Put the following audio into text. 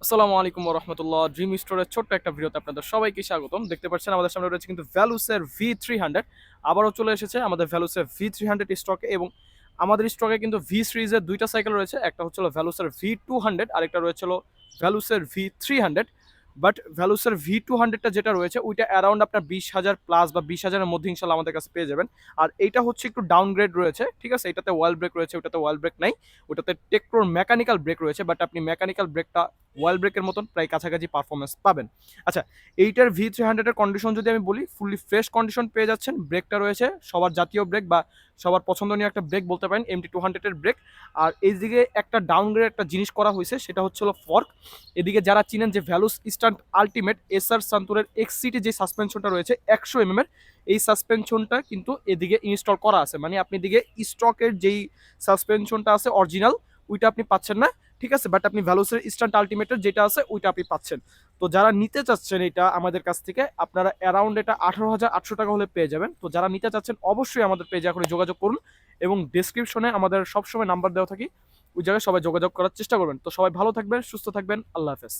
আসসালামু আলাইকুম রহমতুল্লাহ। ড্রিম স্টোরের ছোট্ট একটা ভিডিওতে আপনাদের সবাইকে স্বাগতম। দেখতে পাচ্ছেন আমাদের সামনে রয়েছে কিন্তু ভ্যালুসের V300। আবারও চলে এসেছে আমাদের ভ্যালুসের V300 স্টকে, এবং আমাদের স্টকে কিন্তু ভি সিরিজের দুইটা সাইকেল রয়েছে। একটা হচ্ছিল ভ্যালুসের V200, আরেকটা রয়েছিল ভ্যালুসের V300। বাট ভ্যালুসের V200টা যেটা রয়েছে ওইটা অ্যারাউন্ড আপনার 20,000 প্লাস বা 20,000-এর মধ্যে ইনশাল্লাহ আমাদের কাছে পেয়ে যাবেন। আর এইটা হচ্ছে একটু ডাউনগ্রেড রয়েছে, ঠিক আছে। এটাতে ওয়াল ব্রেক রয়েছে, ওটাতে ওয়াল ব্রেক নাই। ওটাতে টেকপ্রোর মেকানিক্যাল ব্রেক রয়েছে, বাট আপনি মেকানিক্যাল ব্রেকটা ওয়াল ব্রেকের মতন প্রায় কাছাকাছি পারফরমেন্স পাবেন। আচ্ছা, এইটার V300-এর কন্ডিশন যদি আমি বলি, ফুললি ফ্রেশ কন্ডিশন পেয়ে যাচ্ছেন। ব্রেকটা রয়েছে সবার জাতীয় ব্রেক বা সবার পছন্দনীয় একটা ব্রেক বলতে পারেন, MT200-এর ব্রেক। আর এইদিকে একটা ডাউনগ্রেড একটা জিনিস করা হয়েছে, সেটা হচ্ছে ফর্ক। এদিকে যারা চিনেন যে ভ্যালুস ইনস্ট্যান্ট আলটিমেট এসআর সান্তুরের এক্সসিটি যে সাসপেনশনটা রয়েছে 100 mm, এই সাসপেনশনটা কিন্তু এদিকে ইনস্টল করা আছে। মানে আপনি এদিকে স্টকের যেই সাসপেনশনটা আছে অরিজিনাল, ওইটা আপনি পাচ্ছেন না, ঠিক আছে। বাট আপনি ভ্যালুসের ইনস্ট্যান্ট আলটিমেটের যেটা আছে ওইটা আপনি পাচ্ছেন। তো যারা নিতে চাচ্ছেন এটা আমাদের কাছ থেকে, আপনারা অ্যারাউন্ড এটা 18,800 টাকা হলে পেয়ে যাবেন। তো যারা নিতে চাচ্ছেন অবশ্যই আমাদের পেজে এখন যোগাযোগ করুন, এবং ডেসক্রিপশনে আমাদের সবসময় নাম্বার দেওয়া থাকি, ওই জায়গায় সবাই যোগাযোগ করার চেষ্টা করবেন। তো সবাই ভালো থাকবেন, সুস্থ থাকবেন, আল্লাহ হাফেজ।